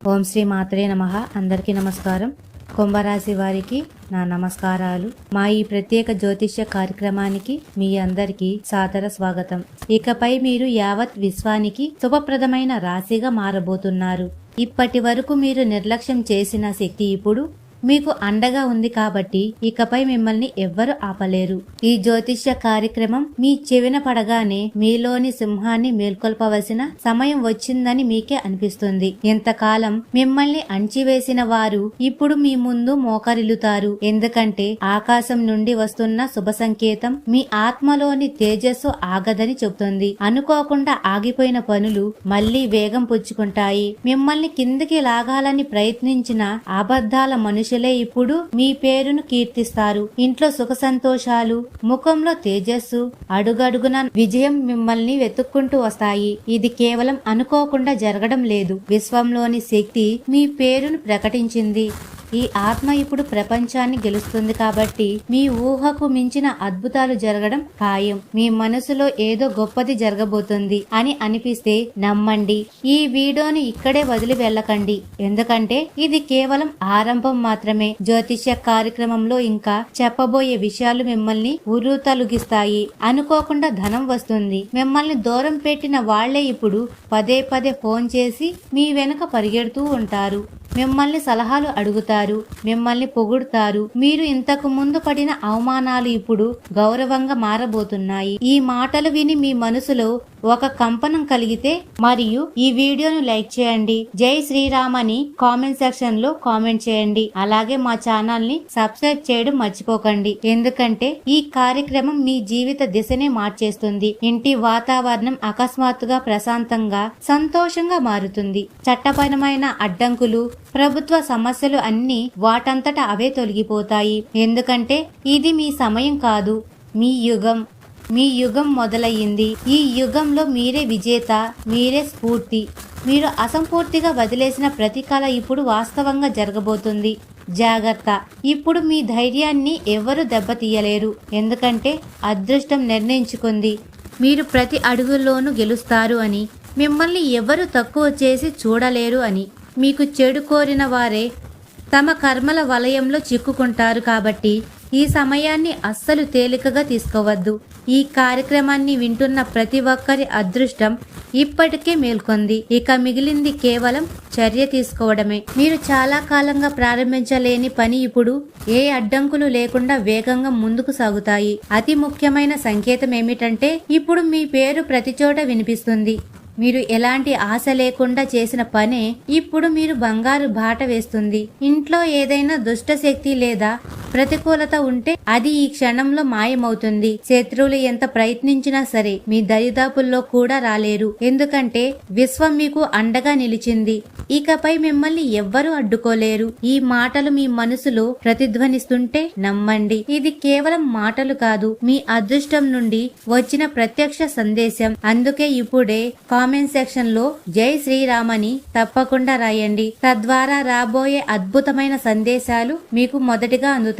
ఓం శ్రీ మాత్రే నమః. అందరికీ నమస్కారం. కుంభరాశి వారికి నా నమస్కారాలు. మా ఈ ప్రత్యేక జ్యోతిష్య కార్యక్రమానికి మీ అందరికీ సాదర స్వాగతం. ఇకపై మీరు యావత్ విశ్వానికి శుభప్రదమైన రాశిగా మారబోతున్నారు. ఇప్పటి వరకు మీరు నిర్లక్ష్యం చేసిన శక్తి ఇప్పుడు మీకు అండగా ఉంది కాబట్టి ఇకపై మిమ్మల్ని ఎవ్వరు ఆపలేరు. ఈ జ్యోతిష్య కార్యక్రమం మీ చెవిన పడగానే మీలోని సింహాన్ని మేల్కొల్పవలసిన సమయం వచ్చిందని మీకే అనిపిస్తుంది. ఇంతకాలం మిమ్మల్ని అణిచివేసిన వారు ఇప్పుడు మీ ముందు మోకరిల్లుతారు. ఎందుకంటే ఆకాశం నుండి వస్తున్న శుభ సంకేతం మీ ఆత్మలోని తేజస్సు ఆగదని చెబుతుంది. అనుకోకుండా ఆగిపోయిన పనులు మళ్లీ వేగం పుచ్చుకుంటాయి. మిమ్మల్ని కిందికి లాగాలని ప్రయత్నించిన అబద్ధాల మనుషులే ఇప్పుడు మీ పేరును కీర్తిస్తారు. ఇంట్లో సుఖ సంతోషాలు, ముఖంలో తేజస్సు, అడుగడుగున విజయం మిమ్మల్ని వెతుక్కుంటూ వస్తాయి. ఇది కేవలం అనుకోకుండా జరగడం లేదు. విశ్వంలోని శక్తి మీ పేరును ప్రకటించింది. ఈ ఆత్మ ఇప్పుడు ప్రపంచాన్ని గెలుస్తుంది కాబట్టి మీ ఊహకు మించిన అద్భుతాలు జరగడం ఖాయం. మీ మనసులో ఏదో గొప్పది జరగబోతుంది అని అనిపిస్తే నమ్మండి. ఈ వీడియోని ఇక్కడే వదిలి వెళ్ళకండి. ఎందుకంటే ఇది కేవలం ఆరంభం మాత్రమే. జ్యోతిష్య కార్యక్రమంలో ఇంకా చెప్పబోయే విషయాలు మిమ్మల్ని ఉర్రూతలుగిస్తాయి. అనుకోకుండా ధనం వస్తుంది. మిమ్మల్ని దూరం పెట్టిన వాళ్లే ఇప్పుడు పదే పదే ఫోన్ చేసి మీ వెనుక పరిగెడుతూ ఉంటారు. మిమ్మల్ని సలహాలు అడుగుతారు, మిమ్మల్ని పొగుడుతారు. మీరు ఇంతకు ముందు పడిన అవమానాలు ఇప్పుడు గౌరవంగా మారబోతున్నాయి. ఈ మాటలు విని మీ మనసులో ఒక కంపనం కలిగితే మరియు ఈ వీడియోను లైక్ చేయండి. జై శ్రీరామ్ అని కామెంట్ సెక్షన్ లో కామెంట్ చేయండి. అలాగే మా ఛానల్ ని సబ్స్క్రైబ్ చేయడం మర్చిపోకండి. ఎందుకంటే ఈ కార్యక్రమం మీ జీవిత దిశనే మార్చేస్తుంది. ఇంటి వాతావరణం అకస్మాత్తుగా ప్రశాంతంగా సంతోషంగా మారుతుంది. చట్టపరమైన అడ్డంకులు, ప్రభుత్వ సమస్యలు అన్నీ వాటంతట అవే తొలగిపోతాయి. ఎందుకంటే ఇది మీ సమయం కాదు, మీ యుగం. మీ యుగం మొదలయ్యింది. ఈ యుగంలో మీరే విజేత, మీరే స్ఫూర్తి. మీరు అసంపూర్తిగా వదిలేసిన ప్రతి కళ ఇప్పుడు వాస్తవంగా జరగబోతుంది. జాగ్రత్త. ఇప్పుడు మీ ధైర్యాన్ని ఎవరు దెబ్బతీయలేరు. ఎందుకంటే అదృష్టం నిర్ణయించుకుంది మీరు ప్రతి అడుగులోనూ గెలుస్తారు అని. మిమ్మల్ని ఎవరు తక్కువ చేసి చూడలేరు అని. మీకు చెడు కోరిన వారే తమ కర్మల వలయంలో చిక్కుకుంటారు. కాబట్టి ఈ సమయాన్ని అస్సలు తేలికగా తీసుకోవద్దు. ఈ కార్యక్రమాన్ని వింటున్న ప్రతి ఒక్కరి అదృష్టం ఇప్పటికే మేల్కొంది. ఇక మిగిలింది కేవలం చర్య తీసుకోవడమే. మీరు చాలా కాలంగా ప్రారంభించలేని పని ఇప్పుడు ఏ అడ్డంకులు లేకుండా వేగంగా ముందుకు సాగుతాయి. అతి ముఖ్యమైన సంకేతం ఏమిటంటే ఇప్పుడు మీ పేరు ప్రతి చోట వినిపిస్తుంది. మీరు ఎలాంటి ఆశ లేకుండా చేసిన పనే ఇప్పుడు మీరు బంగారు బాట వేస్తుంది. ఇంట్లో ఏదైనా దుష్ట శక్తి లేదా ప్రతికూలత ఉంటే అది ఈ క్షణంలో మాయమవుతుంది. శత్రువులు ఎంత ప్రయత్నించినా సరే మీ దరిదాపుల్లో కూడా రాలేరు. ఎందుకంటే విశ్వం మీకు అండగా నిలిచింది. ఇకపై మిమ్మల్ని ఎవ్వరూ అడ్డుకోలేరు. ఈ మాటలు మీ మనసులో ప్రతిధ్వనిస్తుంటే నమ్మండి. ఇది కేవలం మాటలు కాదు, మీ అదృష్టం నుండి వచ్చిన ప్రత్యక్ష సందేశం. అందుకే ఇప్పుడే కామెంట్ సెక్షన్ లో జై శ్రీరామ్ అని తప్పకుండా రాయండి. తద్వారా రాబోయే అద్భుతమైన సందేశాలు మీకు మొదటిగా అందుతాయి.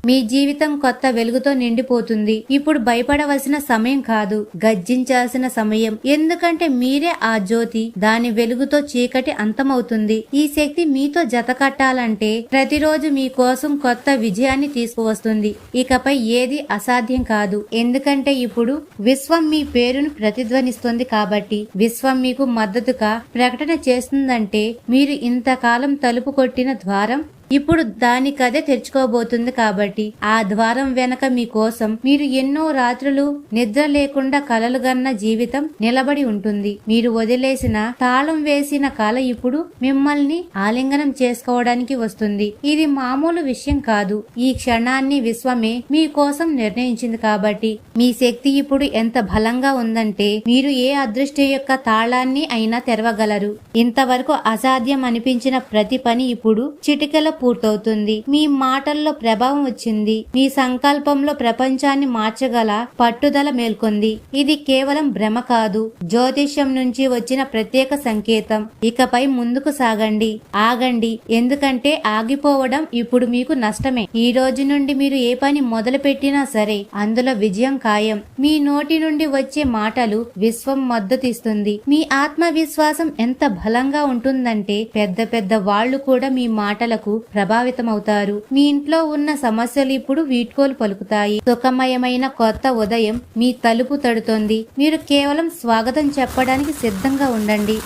మీ జీవితం కొత్త వెలుగుతో నిండిపోతుంది. ఇప్పుడు భయపడవలసిన సమయం కాదు, గర్జించాల్సిన సమయం. ఎందుకంటే మీరే ఆ జ్యోతి. దాని వెలుగుతో చీకటి అంతమవుతుంది. ఈ శక్తి మీతో జత కట్టాలంటే ప్రతిరోజు మీకోసం కొత్త విజయాన్ని తీసుకువస్తుంది. ఇకపై ఏది అసాధ్యం కాదు. ఎందుకంటే ఇప్పుడు విశ్వం మీ పేరును ప్రతిధ్వనిస్తుంది. కాబట్టి విశ్వం మీకు మద్దతుగా ప్రకటన చేస్తుందంటే మీరు ఇంతకాలం తలుపు కొట్టిన ద్వారం ఇప్పుడు దానికదే తెరుచుకోబోతుంది. కాబట్టి ఆ ద్వారం వెనక మీకోసం మీరు ఎన్నో రాత్రులు నిద్ర లేకుండా కలలుగన్న జీవితం నిలబడి ఉంటుంది. మీరు వదిలేసిన తాళం వేసిన కళ ఇప్పుడు మిమ్మల్ని ఆలింగనం చేసుకోవడానికి వస్తుంది. ఇది మామూలు విషయం కాదు. ఈ క్షణాన్ని విశ్వమే మీకోసం నిర్ణయించింది. కాబట్టి మీ శక్తి ఇప్పుడు ఎంత బలంగా ఉందంటే మీరు ఏ అదృష్టం యొక్క తాళాన్ని అయినా తెరవగలరు. ఇంతవరకు అసాధ్యం అనిపించిన ప్రతి పని ఇప్పుడు చిటికెల పూర్తవుతుంది. మీ మాటల్లో ప్రభావం వచ్చింది. మీ సంకల్పంలో ప్రపంచాన్ని మార్చగల పట్టుదల మేల్కొంది. ఇది కేవలం భ్రమ కాదు, జ్యోతిష్యం నుంచి వచ్చిన ప్రత్యేక సంకేతం. ఇకపై ముందుకు సాగండి, ఆగండి, ఎందుకంటే ఆగిపోవడం ఇప్పుడు మీకు నష్టమే. ఈ రోజు నుండి మీరు ఏ పని మొదలు పెట్టినా సరే అందులో విజయం ఖాయం. మీ నోటి నుండి వచ్చే మాటలు విశ్వం మద్దతిస్తుంది. మీ ఆత్మవిశ్వాసం ఎంత బలంగా ఉంటుందంటే పెద్ద పెద్ద వాళ్ళు కూడా మీ మాటలకు ప్రభావితమవుతారు. మీ ఇంట్లో ఉన్న సమస్యలు ఇప్పుడు వీడ్కోలు పలుకుతాయి. సుఖమయమైన కొత్త ఉదయం మీ తలుపు తడుతోంది. మీరు కేవలం స్వాగతం చెప్పడానికి సిద్ధంగా ఉండండి.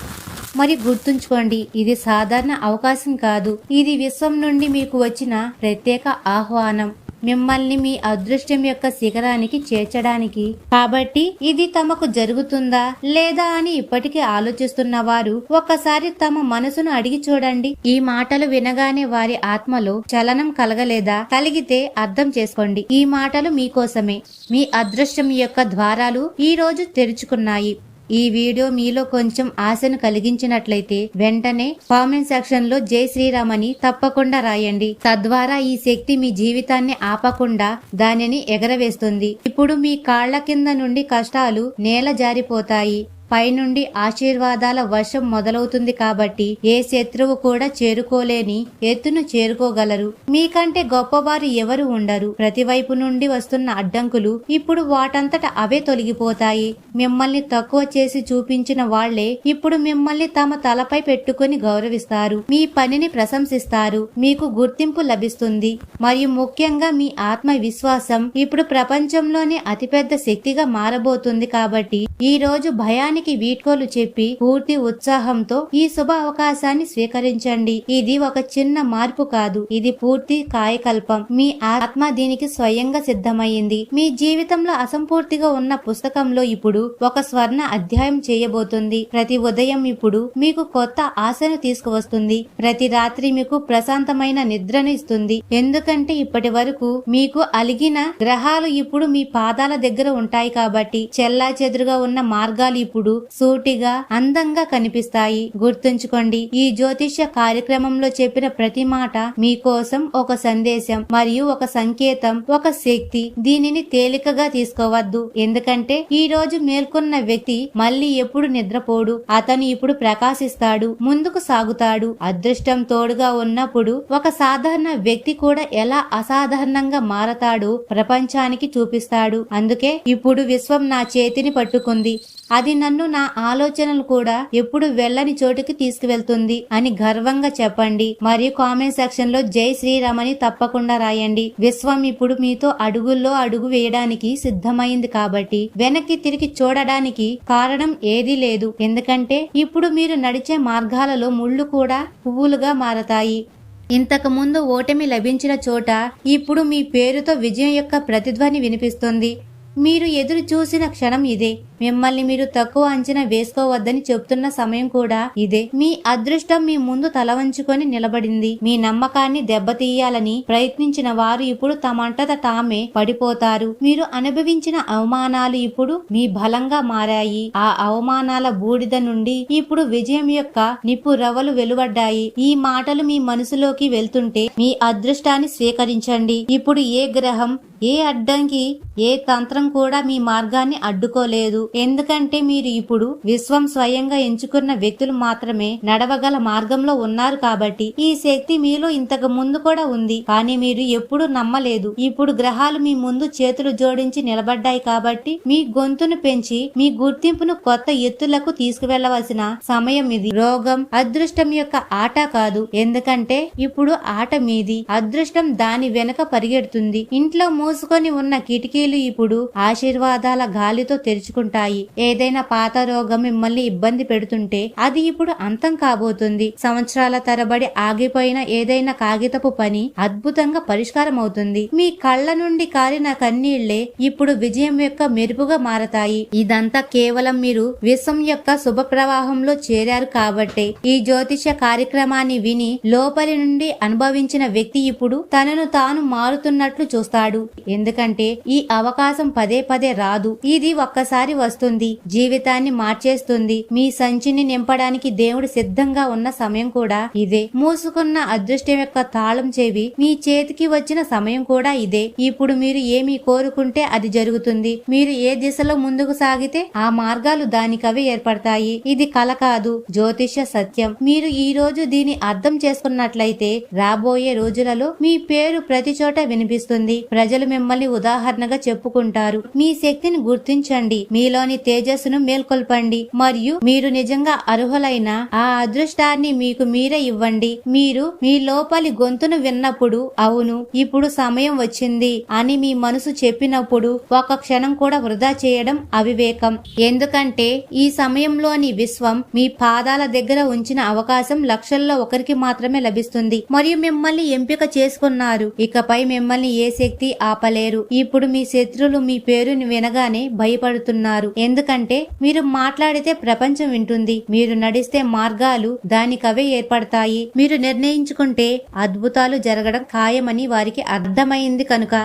మరి గుర్తుంచుకోండి, ఇది సాధారణ అవకాశం కాదు, ఇది విశ్వం నుండి మీకు వచ్చిన ప్రత్యేక ఆహ్వానం, మిమ్మల్ని మీ అదృష్టం యొక్క శిఖరానికి చేర్చడానికి. కాబట్టి ఇది తమకు జరుగుతుందా లేదా అని ఇప్పటికీ ఆలోచిస్తున్న వారు ఒక్కసారి తమ మనసును అడిగి చూడండి. ఈ మాటలు వినగానే వారి ఆత్మలో చలనం కలగలేదా? కలిగితే అర్థం చేసుకోండి, ఈ మాటలు మీకోసమే. మీ అదృష్టం యొక్క ద్వారాలు ఈ రోజు తెరుచుకున్నాయి. ఈ వీడియో మీలో కొంచెం ఆశను కలిగించినట్లయితే వెంటనే కామెంట్ సెక్షన్ లో జై శ్రీరామ్ అని తప్పకుండా రాయండి. తద్వారా ఈ శక్తి మీ జీవితాన్ని ఆపకుండా దానిని ఎగరవేస్తుంది. ఇప్పుడు మీ కాళ్ల కింద నుండి కష్టాలు నేల జారిపోతాయి. పైనుండి ఆశీర్వాదాల వర్షం మొదలవుతుంది. కాబట్టి ఏ శత్రువు కూడా చేరుకోలేని ఎత్తును చేరుకోగలరు. మీకంటే గొప్పవారు ఎవరు ఉండరు. ప్రతివైపు నుండి వస్తున్న అడ్డంకులు ఇప్పుడు వాటంతట అవే తొలగిపోతాయి. మిమ్మల్ని తక్కువ చేసి చూపించిన వాళ్లే ఇప్పుడు మిమ్మల్ని తమ తలపై పెట్టుకుని గౌరవిస్తారు. మీ పనిని ప్రశంసిస్తారు. మీకు గుర్తింపు లభిస్తుంది. మరియు ముఖ్యంగా మీ ఆత్మవిశ్వాసం ఇప్పుడు ప్రపంచంలోనే అతిపెద్ద శక్తిగా మారబోతుంది. కాబట్టి ఈ రోజు భయానికి వీడ్కోలు చెప్పి పూర్తి ఉత్సాహంతో ఈ శుభ అవకాశాన్ని స్వీకరించండి. ఇది ఒక చిన్న మార్పు కాదు, ఇది పూర్తి కాయకల్పం. మీ ఆత్మ దీనికి స్వయంగా సిద్ధమైంది. మీ జీవితంలో అసంపూర్తిగా ఉన్న పుస్తకంలో ఇప్పుడు ఒక స్వర్ణ అధ్యాయం చేయబోతుంది. ప్రతి ఉదయం ఇప్పుడు మీకు కొత్త ఆశను తీసుకువస్తుంది. ప్రతి రాత్రి మీకు ప్రశాంతమైన నిద్రను ఇస్తుంది. ఎందుకంటే ఇప్పటి వరకు మీకు అలిగిన గ్రహాలు ఇప్పుడు మీ పాదాల దగ్గర ఉంటాయి. కాబట్టి చెల్లా చెదురుగా ఉన్న మార్గాలు ఇప్పుడు సూటిగా అందంగా కనిపిస్తాయి. గుర్తుంచుకోండి, ఈ జ్యోతిష్య కార్యక్రమంలో చెప్పిన ప్రతి మాట మీకోసం ఒక సందేశం మరియు ఒక సంకేతం, ఒక శక్తి. దీనిని తేలికగా తీసుకోవద్దు, ఎందుకంటే ఈ రోజు మేల్కొన్న వ్యక్తి మళ్ళీ ఎప్పుడు నిద్రపోడు. అతను ఇప్పుడు ప్రకాశిస్తాడు, ముందుకు సాగుతాడు. అదృష్టం తోడుగా ఉన్నప్పుడు ఒక సాధారణ వ్యక్తి కూడా ఎలా అసాధారణంగా మారతాడో ప్రపంచానికి చూపిస్తాడు. అందుకే ఇప్పుడు విశ్వం నా చేతిని పట్టుకుంది, అది నన్ను నా ఆలోచనలు కూడా ఎప్పుడు వెళ్ళని చోటుకి తీసుకువెళ్తుంది అని గర్వంగా చెప్పండి. మరియు కామెంట్ సెక్షన్ లో జై శ్రీరామ్ అని తప్పకుండా రాయండి. విశ్వం ఇప్పుడు మీతో అడుగుల్లో అడుగు వేయడానికి సిద్ధమైంది. కాబట్టి వెనక్కి తిరిగి చూడడానికి కారణం ఏదీ లేదు. ఎందుకంటే ఇప్పుడు మీరు నడిచే మార్గాలలో ముళ్ళు కూడా పువ్వులుగా మారతాయి. ఇంతకు ముందు ఓటమి లభించిన చోట ఇప్పుడు మీ పేరుతో విజయం యొక్క ప్రతిధ్వని వినిపిస్తుంది. మీరు ఎదురు చూసిన క్షణం ఇదే. మిమ్మల్ని మీరు తక్కువ అంచనా వేసుకోవద్దని చెప్తున్న సమయం కూడా ఇదే. మీ అదృష్టం మీ ముందు తల వంచుకొని నిలబడింది. మీ నమ్మకాన్ని దెబ్బతీయాలని ప్రయత్నించిన వారు ఇప్పుడు తమంతట తామే పడిపోతారు. మీరు అనుభవించిన అవమానాలు ఇప్పుడు మీ బలంగా మారాయి. ఆ అవమానాల బూడిద నుండి ఇప్పుడు విజయం యొక్క నిప్పు రవ్వలు వెలువడ్డాయి. ఈ మాటలు మీ మనసులోకి వెళ్తుంటే మీ అదృష్టాన్ని స్వీకరించండి. ఇప్పుడు ఏ గ్రహం, ఏ అడ్డంకి, ఏ తంత్రం కూడా మీ మార్గాన్ని అడ్డుకోలేదు. ఎందుకంటే మీరు ఇప్పుడు విశ్వం స్వయంగా ఎంచుకున్న వ్యక్తులు మాత్రమే నడవగల మార్గంలో ఉన్నారు. కాబట్టి ఈ శక్తి మీలో ఇంతకు ముందు కూడా ఉంది, కానీ మీరు ఎప్పుడు నమ్మలేదు. ఇప్పుడు గ్రహాలు మీ ముందు చేతులు జోడించి నిలబడ్డాయి. కాబట్టి మీ గొంతును పెంచి మీ గుర్తింపును కొత్త ఎత్తులకు తీసుకువెళ్లవలసిన సమయం ఇది. రోగం అదృష్టం యొక్క ఆట కాదు, ఎందుకంటే ఇప్పుడు ఆట మీది. అదృష్టం దాని వెనక పరిగెడుతుంది. ఇంట్లో మూసుకొని ఉన్న కిటికీలు ఇప్పుడు ఆశీర్వాదాల గాలితో తెరుచుకుంటాయి. ఏదైనా పాత రోగం మిమ్మల్ని ఇబ్బంది పెడుతుంటే అది ఇప్పుడు అంతం కాబోతుంది. సంవత్సరాల తరబడి ఆగిపోయిన ఏదైనా కాగితపు పని అద్భుతంగా పరిష్కారం అవుతుంది. మీ కళ్ళ నుండి కారిన కన్నీళ్లే ఇప్పుడు విజయం యొక్క మెరుపుగా మారతాయి. ఇదంతా కేవలం మీరు విశ్వం యొక్క శుభ ప్రవాహంలో చేరారు కాబట్టే. ఈ జ్యోతిష కార్యక్రమాన్ని విని లోపలి నుండి అనుభవించిన వ్యక్తి ఇప్పుడు తనను తాను మారుతున్నట్లు చూస్తాడు. ఎందుకంటే ఈ అవకాశం పదే పదే రాదు, ఇది ఒక్కసారి వస్తుంది, జీవితాన్ని మార్చేస్తుంది. మీ సంచిని నింపడానికి దేవుడు సిద్ధంగా ఉన్న సమయం కూడా ఇదే. మూసుకున్న అదృష్టం యొక్క తాళం చెవి మీ చేతికి వచ్చిన సమయం కూడా ఇదే. ఇప్పుడు మీరు ఏమి కోరుకుంటే అది జరుగుతుంది. మీరు ఏ దిశలో ముందుకు సాగితే ఆ మార్గాలు దానికవే ఏర్పడతాయి. ఇది కల కాదు, జ్యోతిష్య సత్యం. మీరు ఈ రోజు దీని అర్థం చేసుకున్నట్లయితే రాబోయే రోజులలో మీ పేరు ప్రతి చోట వినిపిస్తుంది. ప్రజలు మిమ్మల్ని ఉదాహరణగా చెప్పుకుంటారు. మీ శక్తిని గుర్తించండి, మీలోని తేజస్సును మేల్కొల్పండి మరియు మీరు నిజంగా అర్హులైన ఆ అదృష్టాన్ని మీకు మీరే ఇవ్వండి. మీరు మీ లోపలి గొంతును విన్నప్పుడు అవును ఇప్పుడు సమయం వచ్చింది అని మీ మనసు చెప్పినప్పుడు ఒక క్షణం కూడా వృధా చేయడం అవివేకం. ఎందుకంటే ఈ సమయంలోని విశ్వం మీ పాదాల దగ్గర ఉంచిన అవకాశం లక్షల్లో ఒకరికి మాత్రమే లభిస్తుంది మరియు మిమ్మల్ని ఎంపిక చేసుకున్నారు. ఇకపై మిమ్మల్ని ఏ శక్తి ఆపలేరు. ఇప్పుడు మీ శత్రులు మీ పేరుని వినగానే భయపడుతున్నారు. ఎందుకంటే మీరు మాట్లాడితే ప్రపంచం వింటుంది, మీరు నడిస్తే మార్గాలు దానికవే ఏర్పడతాయి. మీరు నిర్ణయించుకుంటే అద్భుతాలు జరగడం ఖాయమని వారికి అర్థమైంది కనుక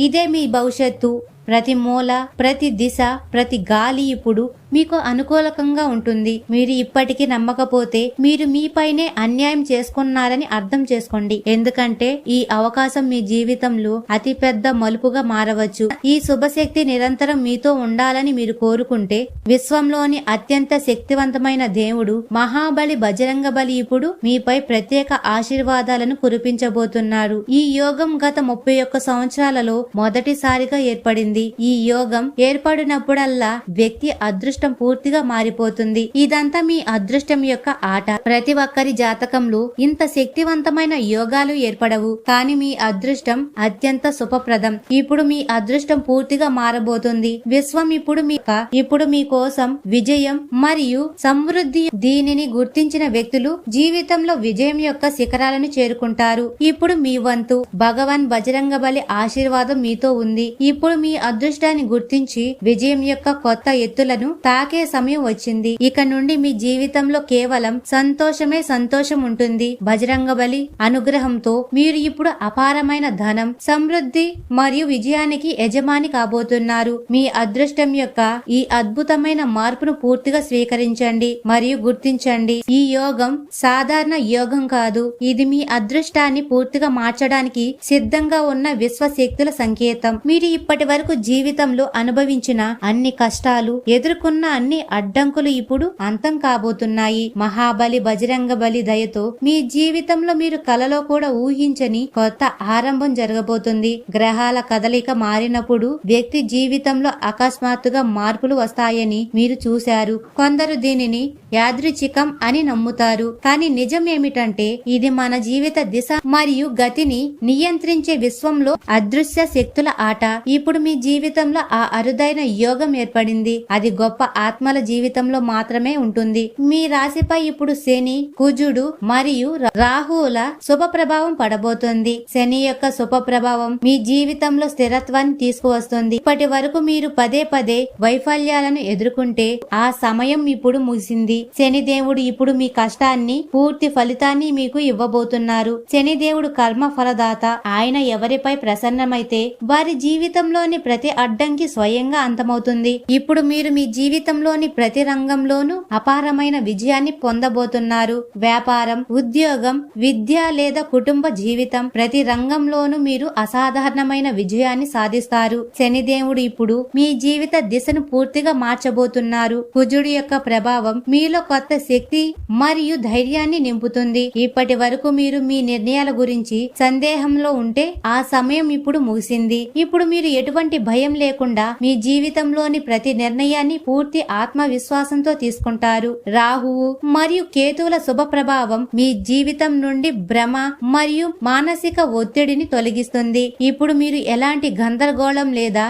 ఇదే మీ భవిష్యత్తు. ప్రతి మూల, ప్రతి దిశ, ప్రతి గాలి ఇప్పుడు మీకు అనుకూలకంగా ఉంటుంది. మీరు ఇప్పటికీ నమ్మకపోతే మీరు మీపైనే అన్యాయం చేసుకున్నారని అర్థం చేసుకోండి. ఎందుకంటే ఈ అవకాశం మీ జీవితంలో అతి పెద్ద మలుపుగా మారవచ్చు. ఈ శుభశక్తి నిరంతరం మీతో ఉండాలని మీరు కోరుకుంటే విశ్వంలోని అత్యంత శక్తివంతమైన దేవుడు మహాబలి బజరంగ బలి ఇప్పుడు మీపై ప్రత్యేక ఆశీర్వాదాలను కురిపించబోతున్నాడు. ఈ యోగం గత 31 సంవత్సరాలలో మొదటిసారిగా ఏర్పడింది. ఈ యోగం ఏర్పడినప్పుడల్లా వ్యక్తి అదృష్టం పూర్తిగా మారిపోతుంది. ఇదంతా మీ అదృష్టం యొక్క ఆట. ప్రతి ఒక్కరి జాతకంలో ఇంత శక్తివంతమైన యోగాలు ఏర్పడవు, కానీ మీ అదృష్టం అత్యంత శుభప్రదం. ఇప్పుడు మీ అదృష్టం పూర్తిగా మారబోతుంది. విశ్వం ఇప్పుడు మీ కోసం విజయం మరియు సమృద్ధి. దీనిని గుర్తించిన వ్యక్తులు జీవితంలో విజయం యొక్క శిఖరాలను చేరుకుంటారు. ఇప్పుడు మీ వంతు. భగవాన్ బజరంగ బలి ఆశీర్వాదం మీతో ఉంది. ఇప్పుడు మీ అదృష్టాన్ని గుర్తించి విజయం యొక్క కొత్త ఎత్తులను తాకే సమయం వచ్చింది. ఇక నుండి మీ జీవితంలో కేవలం సంతోషమే సంతోషం ఉంటుంది. బజరంగ బలి అనుగ్రహంతో మీరు ఇప్పుడు అపారమైన ధనం, సమృద్ధి మరియు విజయానికి యజమాని కాబోతున్నారు. మీ అదృష్టం యొక్క ఈ అద్భుతమైన మార్పును పూర్తిగా స్వీకరించండి మరియు గుర్తించండి. ఈ యోగం సాధారణ యోగం కాదు, ఇది మీ అదృష్టాన్ని పూర్తిగా మార్చడానికి సిద్ధంగా ఉన్న విశ్వశక్తుల సంకేతం. మీరు ఇప్పటి వరకు జీవితంలో అనుభవించిన అన్ని కష్టాలు, ఎదుర్కొన్న అన్ని అడ్డంకులు ఇప్పుడు అంతం కాబోతున్నాయి. మహాబలి బజరంగ బలి దయతో మీ జీవితంలో మీరు కలలో కూడా ఊహించని కొత్త ఆరంభం జరగబోతుంది. గ్రహాల కదలిక మారినప్పుడు వ్యక్తి జీవితంలో అకస్మాత్తుగా మార్పులు వస్తాయని మీరు చూశారు. కొందరు దీనిని యాదృచ్ఛికం అని నమ్ముతారు, కానీ నిజం ఏమిటంటే ఇది మన జీవిత దిశ మరియు గతిని నియంత్రించే విశ్వంలో అదృశ్య శక్తుల ఆట. ఇప్పుడు మీ జీవితంలో ఆ అరుదైన యోగం ఏర్పడింది. అది గొప్ప ఆత్మల జీవితంలో మాత్రమే ఉంటుంది. మీ రాశిపై ఇప్పుడు శని, కుజుడు మరియు రాహువుల శుభ ప్రభావం పడబోతుంది. శని యొక్క శుభ ప్రభావం మీ జీవితంలో స్థిరత్వాన్ని తీసుకువస్తుంది. ఇప్పటి వరకు మీరు పదే పదే వైఫల్యాలను ఎదుర్కొంటే ఆ సమయం ఇప్పుడు ముగిసింది. శని దేవుడు ఇప్పుడు మీ కష్టాన్ని పూర్తి ఫలితాన్ని మీకు ఇవ్వబోతున్నారు. శని దేవుడు కర్మ ఫలదాత. ఆయన ఎవరిపై ప్రసన్నమైతే వారి జీవితంలోని ప్రతి అడ్డంకి స్వయంగా అంతమవుతుంది. ఇప్పుడు మీరు మీ జీవితంలోని ప్రతి రంగంలోనూ అపారమైన విజయాన్ని పొందబోతున్నారు. వ్యాపారం, ఉద్యోగం, విద్య లేదా కుటుంబ జీవితం, ప్రతి రంగంలోనూ మీరు అసాధారణమైన విజయాన్ని సాధిస్తారు. శనిదేవుడు ఇప్పుడు మీ జీవిత దిశను పూర్తిగా మార్చబోతున్నారు. కుజుడి యొక్క ప్రభావం మీలో కొత్త శక్తి మరియు ధైర్యాన్ని నింపుతుంది. ఇప్పటి వరకు మీరు మీ నిర్ణయాల గురించి సందేహంలో ఉంటే ఆ సమయం ఇప్పుడు ముగిసింది. ఇప్పుడు మీరు ఎటువంటి భయం లేకుండా మీ జీవితంలోని ప్రతి నిర్ణయాన్ని పూర్తి ఆత్మవిశ్వాసంతో తీసుకుంటారు. రాహువు మరియు కేతువుల శుభ ప్రభావం మీ జీవితం నుండి భ్రమ మరియు మానసిక ఒత్తిడిని తొలగిస్తుంది. ఇప్పుడు మీరు ఎలాంటి గందరగోళం లేదా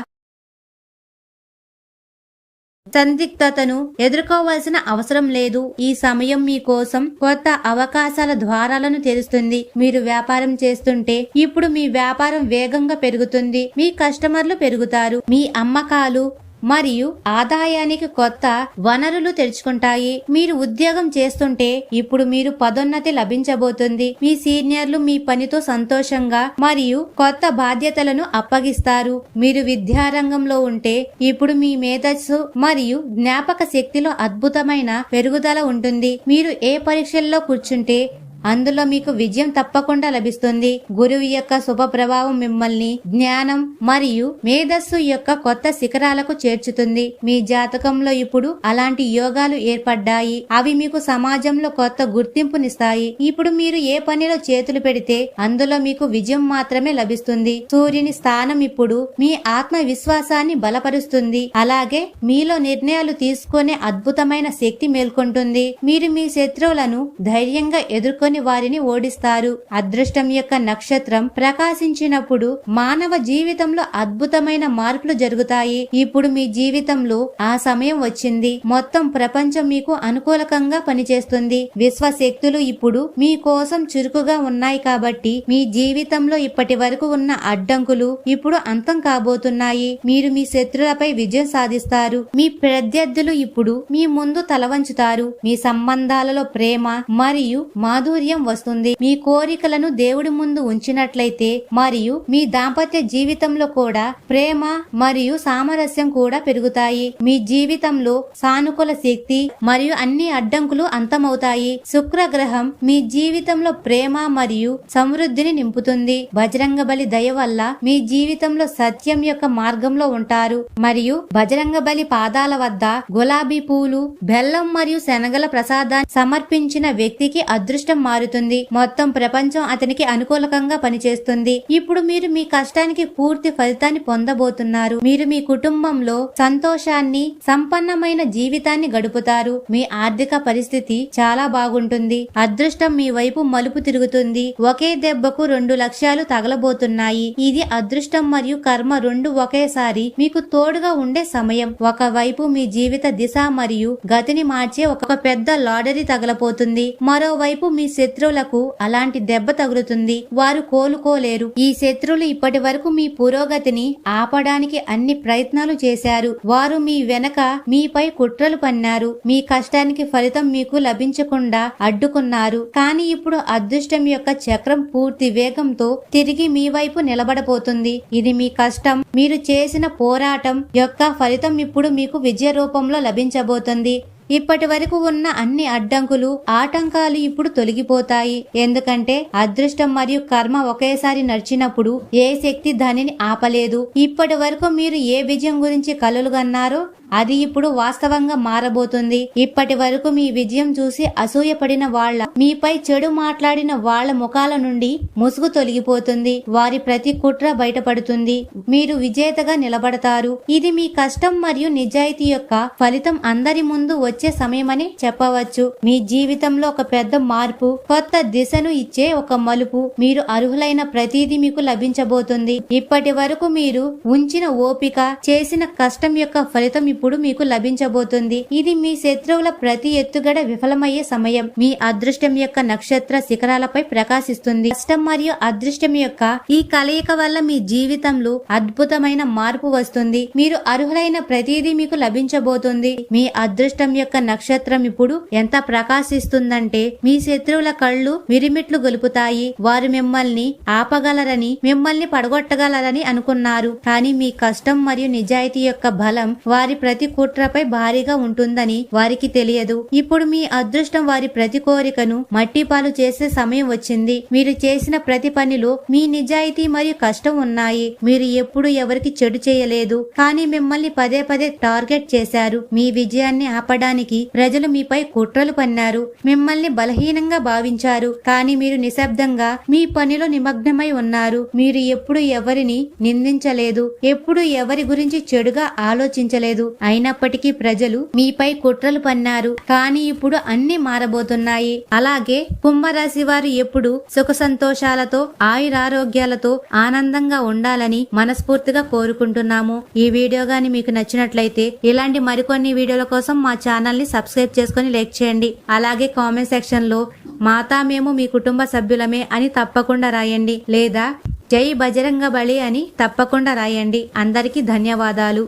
సందిగ్ధతను ఎదుర్కోవాల్సిన అవసరం లేదు. ఈ సమయం మీ కోసం కొత్త అవకాశాల ద్వారాలను తెరుస్తుంది. మీరు వ్యాపారం చేస్తుంటే ఇప్పుడు మీ వ్యాపారం వేగంగా పెరుగుతుంది. మీ కస్టమర్లు పెరుగుతారు. మీ అమ్మకాలు మరియు ఆదాయానికి కొత్త వనరులు తెరుచుకుంటాయి. మీరు ఉద్యోగం చేస్తుంటే ఇప్పుడు మీరు పదోన్నతి లభించబోతుంది. మీ సీనియర్లు మీ పనితో సంతోషంగా మరియు కొత్త బాధ్యతలను అప్పగిస్తారు. మీరు విద్యారంగంలో ఉంటే ఇప్పుడు మీ మేధస్సు మరియు జ్ఞాపక శక్తిలో అద్భుతమైన పెరుగుదల ఉంటుంది. మీరు ఏ పరీక్షల్లో కూర్చుంటే అందులో మీకు విజయం తప్పకుండా లభిస్తుంది. గురువు యొక్క శుభ ప్రభావం మిమ్మల్ని జ్ఞానం మరియు మేధస్సు యొక్క కొత్త శిఖరాలకు చేర్చుతుంది. మీ జాతకంలో ఇప్పుడు అలాంటి యోగాలు ఏర్పడ్డాయి. అవి మీకు సమాజంలో కొత్త గుర్తింపునిస్తాయి. ఇప్పుడు మీరు ఏ పనిలో చేతులు పెడితే అందులో మీకు విజయం మాత్రమే లభిస్తుంది. సూర్యుని స్థానం ఇప్పుడు మీ ఆత్మవిశ్వాసాన్ని బలపరుస్తుంది. అలాగే మీలో నిర్ణయాలు తీసుకునే అద్భుతమైన శక్తి మేల్కొంటుంది. మీరు మీ శత్రువులను ధైర్యంగా ఎదుర్కొని వారిని ఓడిస్తారు. అదృష్టం యొక్క నక్షత్రం ప్రకాశించినప్పుడు మానవ జీవితంలో అద్భుతమైన మార్పులు జరుగుతాయి. ఇప్పుడు మీ జీవితంలో ఆ సమయం వచ్చింది. మొత్తం ప్రపంచం మీకు అనుకూలకంగా పనిచేస్తుంది. విశ్వశక్తులు ఇప్పుడు మీ కోసం చురుకుగా ఉన్నాయి కాబట్టి మీ జీవితంలో ఇప్పటి వరకు ఉన్న అడ్డంకులు ఇప్పుడు అంతం కాబోతున్నాయి. మీరు మీ శత్రులపై విజయం సాధిస్తారు. మీ ప్రత్యర్థులు ఇప్పుడు మీ ముందు తలవంచుతారు. మీ సంబంధాలలో ప్రేమ మరియు మాధుర్యం వస్తుంది. మీ కోరికలను దేవుడి ముందు ఉంచినట్లయితే మరియు మీ దాంపత్య జీవితంలో కూడా ప్రేమ మరియు సామరస్యం కూడా పెరుగుతాయి. మీ జీవితంలో సానుకూల శక్తి మరియు అన్ని అడ్డంకులు అంతమవుతాయి. శుక్రగ్రహం మీ జీవితంలో ప్రేమ మరియు సమృద్ధిని నింపుతుంది. బజరంగబలి దయ వల్ల మీ జీవితంలో సత్యం యొక్క మార్గంలో ఉంటారు మరియు బజరంగబలి పాదాల వద్ద గులాబీ పూలు, బెల్లం మరియు శనగల ప్రసాదాన్ని సమర్పించిన వ్యక్తికి అదృష్టం మారుతుంది. మొత్తం ప్రపంచం అతనికి అనుకూలకంగా పనిచేస్తుంది. ఇప్పుడు మీరు మీ కష్టానికి పూర్తి ఫలితాన్ని పొందబోతున్నారు. మీరు మీ కుటుంబంలో సంతోషాన్ని, సంపన్నమైన జీవితాన్ని గడుపుతారు. మీ ఆర్థిక పరిస్థితి చాలా బాగుంటుంది. అదృష్టం మీ వైపు మలుపు తిరుగుతుంది. ఒకే దెబ్బకు 2 లక్ష్యాలు తగలబోతున్నాయి. ఇది అదృష్టం మరియు కర్మ రెండు ఒకేసారి మీకు తోడుగా ఉండే సమయం. ఒకవైపు మీ జీవిత దిశ మరియు గతిని మార్చే ఒక పెద్ద లాటరీ తగలపోతుంది. మరోవైపు మీ శత్రువులకు అలాంటి దెబ్బ తగులుతుంది. వారు కోలుకోలేరు. ఈ శత్రువులు ఇప్పటి వరకు మీ పురోగతిని ఆపడానికి అన్ని ప్రయత్నాలు చేశారు. వారు మీ వెనక మీపై కుట్రలు పన్నారు. మీ కష్టానికి ఫలితం మీకు లభించకుండా అడ్డుకున్నారు. కానీ ఇప్పుడు అదృష్టం యొక్క చక్రం పూర్తి వేగంతో తిరిగి మీ వైపు నిలబడబోతుంది. ఇది మీ కష్టం, మీరు చేసిన పోరాటం యొక్క ఫలితం ఇప్పుడు మీకు విజయ రూపంలో లభించబోతుంది. ఇప్పటి వరకు ఉన్న అన్ని అడ్డంకులు, ఆటంకాలు ఇప్పుడు తొలగిపోతాయి. ఎందుకంటే అదృష్టం మరియు కర్మ ఒకేసారి నడిచినప్పుడు ఏ శక్తి దానిని ఆపలేదు. ఇప్పటి వరకు మీరు ఏ విజయం గురించి కలలుగన్నారో అది ఇప్పుడు వాస్తవంగా మారబోతుంది. ఇప్పటి వరకు మీ విజయం చూసి అసూయపడిన వాళ్ళ, మీపై చెడు మాట్లాడిన వాళ్ళ ముఖాల నుండి ముసుగు తొలగిపోతుంది. వారి ప్రతి కుట్ర బయటపడుతుంది. మీరు విజేతగా నిలబడతారు. ఇది మీ కష్టం మరియు నిజాయితీ యొక్క ఫలితం అందరి ముందు వచ్చే సమయమని చెప్పవచ్చు. మీ జీవితంలో ఒక పెద్ద మార్పు, కొత్త దిశను ఇచ్చే ఒక మలుపు. మీరు అర్హులైన ప్రతిదీ మీకు లభించబోతుంది. ఇప్పటి వరకు మీరు ఉంచిన ఓపిక, చేసిన కష్టం యొక్క ఫలితం ఇప్పుడు మీకు లభించబోతుంది. ఇది మీ శత్రువుల ప్రతి ఎత్తుగడ విఫలమయ్యే సమయం. మీ అదృష్టం యొక్క నక్షత్ర శిఖరాలపై ప్రకాశిస్తుంది. కష్టం మరియు అదృష్టం యొక్క ఈ కలయిక వల్ల మీ జీవితంలో అద్భుతమైన మార్పు వస్తుంది. మీరు అర్హులైన ప్రతిదీ మీకు లభించబోతుంది. మీ అదృష్టం యొక్క నక్షత్రం ఇప్పుడు ఎంత ప్రకాశిస్తుందంటే మీ శత్రువుల కళ్ళు మిరిమిట్లు గొలుపుతాయి. వారు మిమ్మల్ని ఆపగలరని, మిమ్మల్ని పడగొట్టగలరని అనుకున్నారు. కానీ మీ కష్టం మరియు నిజాయితీ యొక్క బలం వారి ప్రతి కుట్రపై భారీగా ఉంటుందని వారికి తెలియదు. ఇప్పుడు మీ అదృష్టం వారి ప్రతి కోరికను మట్టిపాలు చేసే సమయం వచ్చింది. మీరు చేసిన ప్రతి పనిలో మీ నిజాయితీ మరియు కష్టం ఉన్నాయి. మీరు ఎప్పుడు ఎవరికి చెడు చేయలేదు, కానీ మిమ్మల్ని పదే పదే టార్గెట్ చేశారు. మీ విజయాన్ని ఆపడానికి ప్రజలు మీపై కుట్రలు పన్నారు. మిమ్మల్ని బలహీనంగా భావించారు. కానీ మీరు నిశ్శబ్దంగా మీ పనిలో నిమగ్నమై ఉన్నారు. మీరు ఎప్పుడు ఎవరిని నిందించలేదు, ఎప్పుడు ఎవరి గురించి చెడుగా ఆలోచించలేదు. అయినప్పటికీ ప్రజలు మీపై కుట్రలు పన్నారు. కానీ ఇప్పుడు అన్ని మారబోతున్నాయి. అలాగే కుంభరాశి వారు ఎప్పుడు సుఖ సంతోషాలతో, ఆయురారోగ్యాలతో ఆనందంగా ఉండాలని మనస్ఫూర్తిగా కోరుకుంటున్నాము. ఈ వీడియో గాని మీకు నచ్చినట్లయితే ఇలాంటి మరికొన్ని వీడియోల కోసం మా ఛానల్ ని సబ్స్క్రైబ్ చేసుకుని లైక్ చేయండి. అలాగే కామెంట్ సెక్షన్ లో మాతా మేము మీ కుటుంబ సభ్యులమే అని తప్పకుండా రాయండి, లేదా జై బజరంగబలి అని తప్పకుండా రాయండి. అందరికీ ధన్యవాదాలు.